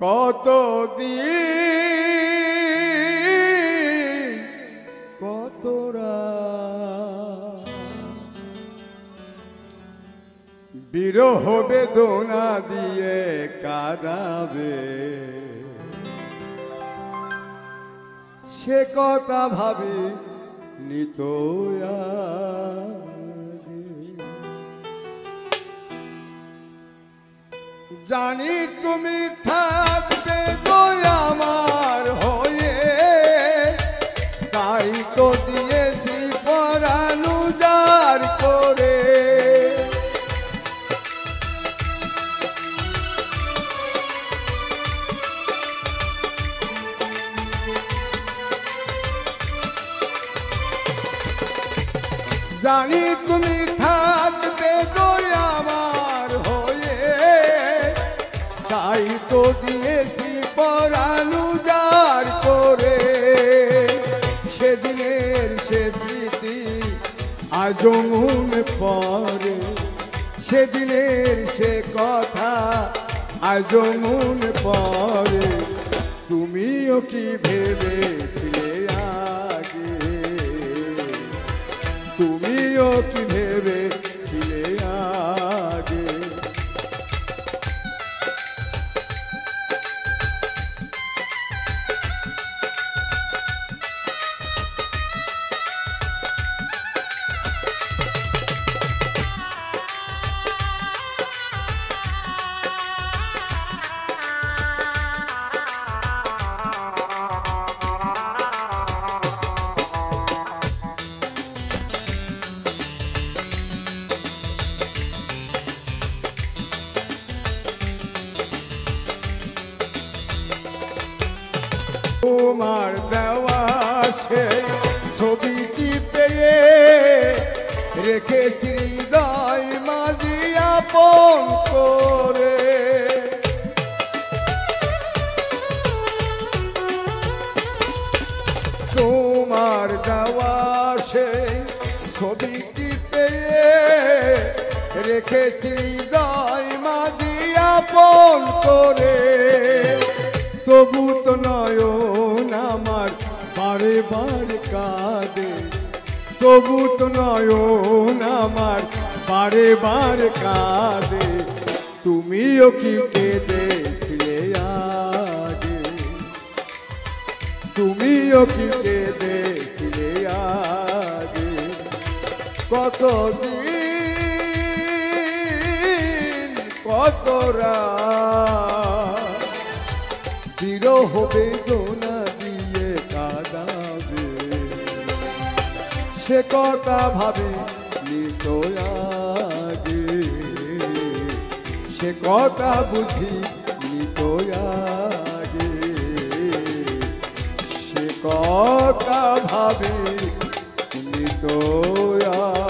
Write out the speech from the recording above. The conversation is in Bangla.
কত দিন কতরা বিরহ বেদনা দিয়ে কাঁদাবে, সে কথা ভাবি নিত জানি তুমি থাকবে তো আমার হয়ে, তাই তো দিয়েছি পরাণ উজাড় করে। জানি তুমি থাকবে তো আমার হয়ে, তাই তো দিয়েছি পরাণ উজাড় করে। সেদিনের সে স্মৃতি আজও মনে পড়ে, সেদিনের সে কথা আজও মনে পড়ে। তুমিও কি ভেবেছিলে আগে, তুমিও কি ভেবেছিলে আগে। তোমার দেওয়া সে ছবিটি পেয়ে রেখেছি হৃদয় মাঝি আপন করে। তোমার দেওয়া সে ছবিটি পেয়ে রেখেছি হৃদয় মাঝি আপন করে। তবু তো নয়ন আমার বারে বারে কাঁদে, তবু তো নয়ন আমার বারে বারে কাঁদে। তুমিও কি কেঁদেছিলে আগে, তুমিও কি কেঁদেছিলে আগে। কতদিন কত রাত বিরহ বেদনা দিয়ে কাঁদাবে, সে কথা ভাবে নিত আগে, সে কথা বুঝি নিত আগে, সে কথা ভাবে নিত আগে।